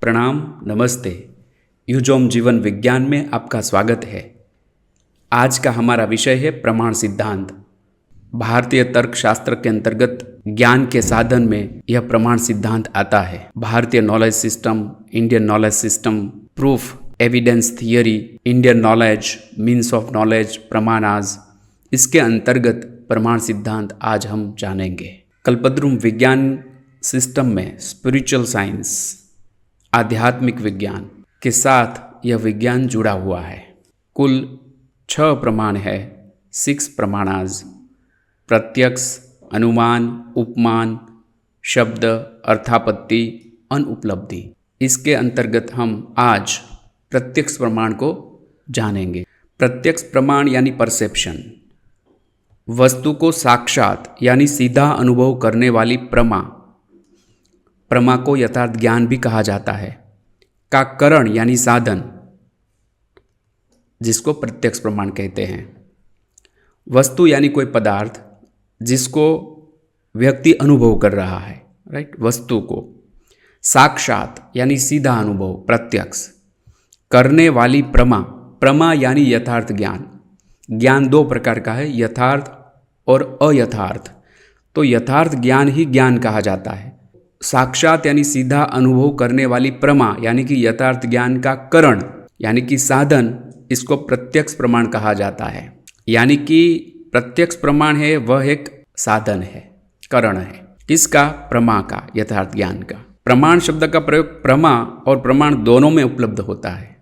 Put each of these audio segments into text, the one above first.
प्रणाम, नमस्ते। यूजोम जीवन विज्ञान में आपका स्वागत है। आज का हमारा विषय है प्रमाण सिद्धांत। भारतीय तर्कशास्त्र के अंतर्गत ज्ञान के साधन में यह प्रमाण सिद्धांत आता है। भारतीय knowledge system, Indian knowledge system, proof, evidence theory, Indian knowledge, means of knowledge, प्रमाणाज, इसके अंतर्गत प्रमाण सिद्धांत आज हम जानेंगे। कल्पद्रुम विज्ञान सिस्टम में स्पिरिचुअल साइंस, आध्यात्मिक विज्ञान के साथ यह विज्ञान जुड़ा हुआ है। कुल 6 प्रमाण है, 6 प्रमाणाज: प्रत्यक्ष, अनुमान, उपमान, शब्द, अर्थापत्ति, अनुपलब्धि। इसके अंतर्गत हम आज प्रत्यक्ष प्रमाण को जानेंगे। प्रत्यक्ष प्रमाण यानी परसेप्शन, वस्तु को साक्षात यानी सीधा अनुभव करने वाली प्रमा को यथार्थ ज्ञान भी कहा जाता है, का करण यानी साधन, जिसको प्रत्यक्ष प्रमाण कहते हैं। वस्तु यानी कोई पदार्थ जिसको व्यक्ति अनुभव कर रहा है, राइट, वस्तु को। साक्षात यानी सीधा अनुभव, प्रत्यक्ष करने वाली प्रमा यानी यथार्थ ज्ञान। ज्ञान 2 प्रकार का है, यथार्थ और अयथार्थ। तो यथार्थ ज्ञान ही ज्ञान कहा जाता है। साक्षात यानी सीधा अनुभव करने वाली प्रमा यानी कि यथार्थ ज्ञान का करण यानी कि साधन, इसको प्रत्यक्ष प्रमाण कहा जाता है। यानी कि प्रत्यक्ष प्रमाण है वह एक साधन है, करण है। किसका? प्रमा का, यथार्थ ज्ञान का। प्रमाण शब्द का प्रयोग प्रमा और प्रमाण दोनों में उपलब्ध होता है।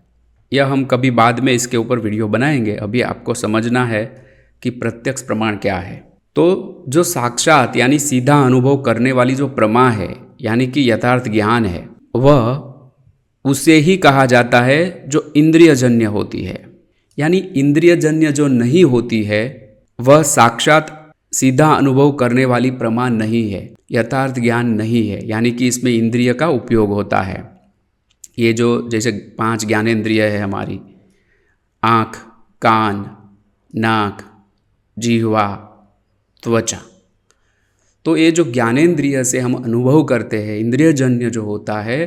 यह हम कभी बाद में इसके ऊपर वीडियो बनाएंगे। अभी आपको समझना है कि प्रत्यक्ष प्रमाण क्या है। तो जो साक्षात यानी सीधा अनुभव करने वाली जो प्रमा है यानी कि यथार्थ ज्ञान है, वह उसे ही कहा जाता है जो इंद्रियजन्य होती है। यानी इंद्रियजन्य जो नहीं होती है वह साक्षात सीधा अनुभव करने वाली प्रमा नहीं है, यथार्थ ज्ञान नहीं है। यानी कि इसमें इंद्रिय का उपयोग होता है। ये जो जैसे 5 ज्ञानेंद्रिय है हमारी, आँख, कान, नाक, जिह्वा, त्वचा, तो ये जो ज्ञानेंद्रिय से हम अनुभव करते हैं, इंद्रियजन्य जो होता है,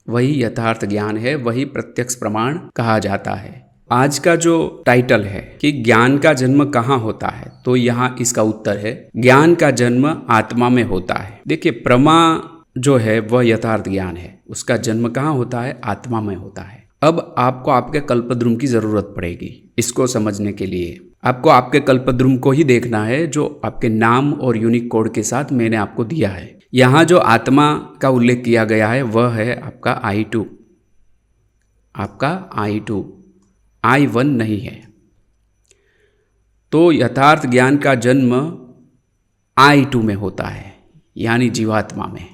वही यथार्थ ज्ञान है, वही प्रत्यक्ष प्रमाण कहा जाता है। आज का जो टाइटल है कि ज्ञान का जन्म कहाँ होता है, तो यहाँ इसका उत्तर है ज्ञान का जन्म आत्मा में होता है। देखिए, प्रमा जो है वह यथार्थ ज्ञान है, उसका जन्म कहाँ होता है? आत्मा में होता है। अब आपको आपके कल्पद्रुम की जरूरत पड़ेगी इसको समझने के लिए। आपको आपके कल्पद्रुम को ही देखना है जो आपके नाम और यूनिक कोड के साथ मैंने आपको दिया है। यहाँ जो आत्मा का उल्लेख किया गया है वह है आपका I2, आपका I2, I1 नहीं है। तो यथार्थ ज्ञान का जन्म I2 में होता है, यानी जीवात्मा में,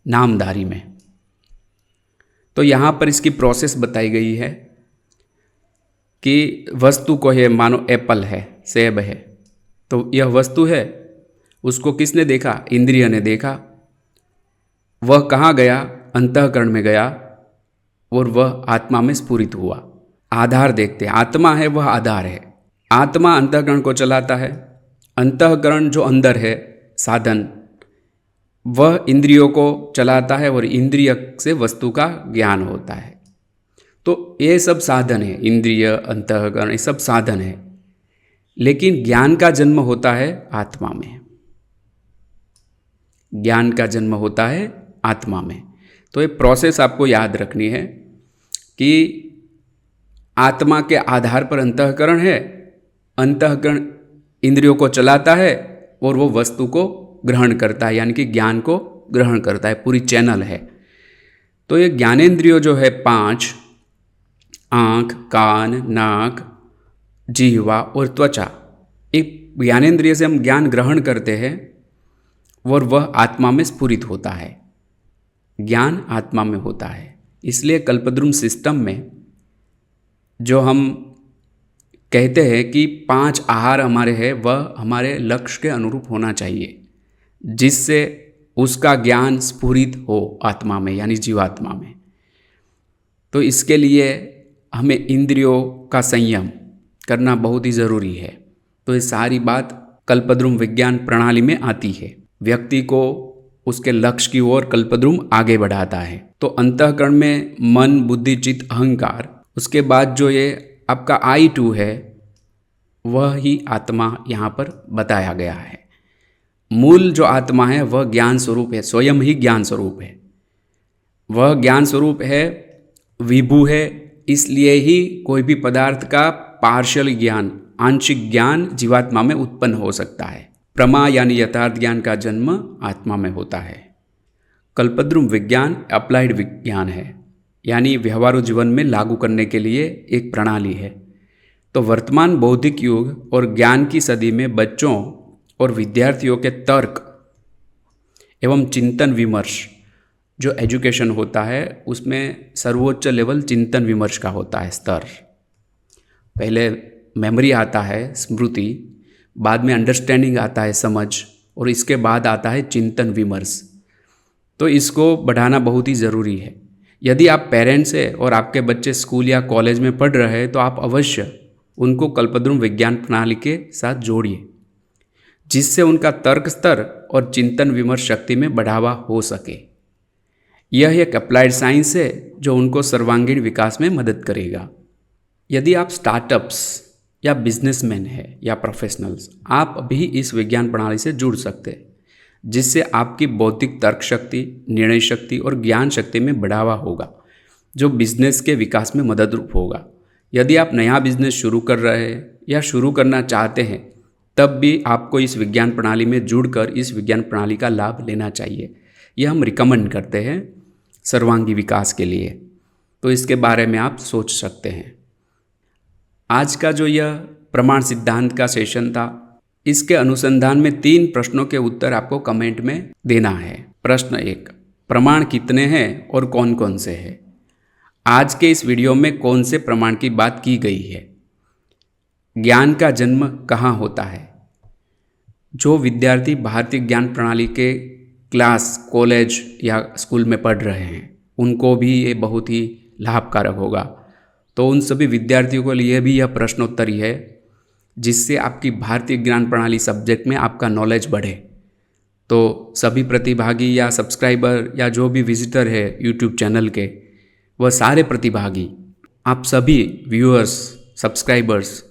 नामधारी में। तो यहाँ पर इसकी प्रोसेस बताई गई है कि वस्तु को है, मानो एप्पल है, सेब है, तो यह वस्तु है, उसको किसने देखा? इंद्रिय ने देखा। वह कहाँ गया? अंतःकरण में गया और वह आत्मा में स्फुरित हुआ। आधार देखते हैं, आत्मा है वह आधार है। आत्मा अंतःकरण को चलाता है, अंतःकरण जो अंदर है साधन, वह इंद्रियों को चलाता है और इंद्रिय से वस्तु का ज्ञान होता है। तो ये सब साधन है, इंद्रिय, अंतःकरण, ये सब साधन है। लेकिन ज्ञान का जन्म होता है आत्मा में। ज्ञान का जन्म होता है आत्मा में। तो ये प्रोसेस आपको याद रखनी है कि आत्मा के आधार पर अंतःकरण है, अंतःकरण इंद्रियों को चलाता है और वो वस्तु को ग्रहण करता है, यानी कि ज्ञान को ग्रहण करता है। पूरी चैनल है। तो ये ज्ञानेंद्रियों जो है 5, आँख, कान, नाक, जिह्वा और त्वचा, एक ज्ञानेंद्रिय से हम ज्ञान ग्रहण करते हैं और वह आत्मा में स्फुरित होता है। ज्ञान आत्मा में होता है। इसलिए कल्पद्रुम सिस्टम में जो हम कहते हैं कि 5 आहार हमारे हैं, वह हमारे लक्ष्य के अनुरूप होना चाहिए, जिससे उसका ज्ञान स्फुरित हो आत्मा में, यानी जीवात्मा में। तो इसके लिए हमें इंद्रियों का संयम करना बहुत ही ज़रूरी है। तो ये सारी बात कल्पद्रुम विज्ञान प्रणाली में आती है। व्यक्ति को उसके लक्ष्य की ओर कल्पद्रुम आगे बढ़ाता है। तो अंतःकरण में मन, बुद्धि, चित्त, अहंकार, उसके बाद जो ये आपका I2 है वह ही आत्मा यहाँ पर बताया गया है। मूल जो आत्मा है वह ज्ञान स्वरूप है, स्वयं ही ज्ञान स्वरूप है। वह ज्ञान स्वरूप है, विभु है, इसलिए ही कोई भी पदार्थ का पार्शियल ज्ञान, आंशिक ज्ञान जीवात्मा में उत्पन्न हो सकता है। प्रमा यानी यथार्थ ज्ञान का जन्म आत्मा में होता है। कल्पद्रुम विज्ञान अप्लाइड विज्ञान है, यानी व्यवहारू जीवन में लागू करने के लिए एक प्रणाली है। तो वर्तमान बौद्धिक युग और ज्ञान की सदी में बच्चों और विद्यार्थियों के तर्क एवं चिंतन विमर्श, जो एजुकेशन होता है उसमें सर्वोच्च लेवल चिंतन विमर्श का होता है स्तर। पहले मेमोरी आता है, स्मृति, बाद में अंडरस्टैंडिंग आता है, समझ, और इसके बाद आता है चिंतन विमर्श। तो इसको बढ़ाना बहुत ही ज़रूरी है। यदि आप पेरेंट्स हैं और आपके बच्चे स्कूल या कॉलेज में पढ़ रहे हैं तो आप अवश्य उनको कल्पद्रुम विज्ञान प्रणाली के साथ जोड़िए, जिससे उनका तर्क स्तर और चिंतन विमर्श शक्ति में बढ़ावा हो सके। यह एक अप्लाइड साइंस है जो उनको सर्वांगीण विकास में मदद करेगा। यदि आप स्टार्टअप्स या बिजनेसमैन हैं या प्रोफेशनल्स, आप भी इस विज्ञान प्रणाली से जुड़ सकते हैं, जिससे आपकी बौद्धिक तर्क शक्ति, निर्णय शक्ति और ज्ञान शक्ति में बढ़ावा होगा, जो बिजनेस के विकास में मददरूप होगा। यदि आप नया बिजनेस शुरू कर रहे हैं या शुरू करना चाहते हैं, तब भी आपको इस विज्ञान प्रणाली में जुड़कर इस विज्ञान प्रणाली का लाभ लेना चाहिए। यह हम रिकमेंड करते हैं सर्वांगी विकास के लिए। तो इसके बारे में आप सोच सकते हैं। आज का जो यह प्रमाण सिद्धांत का सेशन था, इसके अनुसंधान में 3 प्रश्नों के उत्तर आपको कमेंट में देना है। प्रश्न 1, प्रमाण कितने हैं और कौन कौन से हैं? आज के इस वीडियो में कौन से प्रमाण की बात की गई है? ज्ञान का जन्म कहाँ होता है? जो विद्यार्थी भारतीय ज्ञान प्रणाली के क्लास, कॉलेज या स्कूल में पढ़ रहे हैं, उनको भी ये बहुत ही लाभकारक होगा। तो उन सभी विद्यार्थियों के लिए भी यह प्रश्नोत्तरी है, जिससे आपकी भारतीय ज्ञान प्रणाली सब्जेक्ट में आपका नॉलेज बढ़े। तो सभी प्रतिभागी या सब्सक्राइबर या जो भी विजिटर है यूट्यूब चैनल के, वह सारे प्रतिभागी, आप सभी व्यूअर्स, सब्सक्राइबर्स,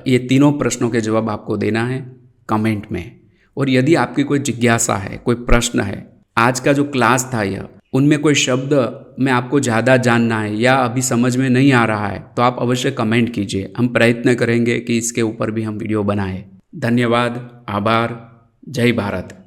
ये तीनों प्रश्नों के जवाब आपको देना है कमेंट में। और यदि आपकी कोई जिज्ञासा है, कोई प्रश्न है, आज का जो क्लास था यह, उनमें कोई शब्द में आपको ज़्यादा जानना है या अभी समझ में नहीं आ रहा है, तो आप अवश्य कमेंट कीजिए। हम प्रयत्न करेंगे कि इसके ऊपर भी हम वीडियो बनाएं। धन्यवाद, आभार, जय भारत।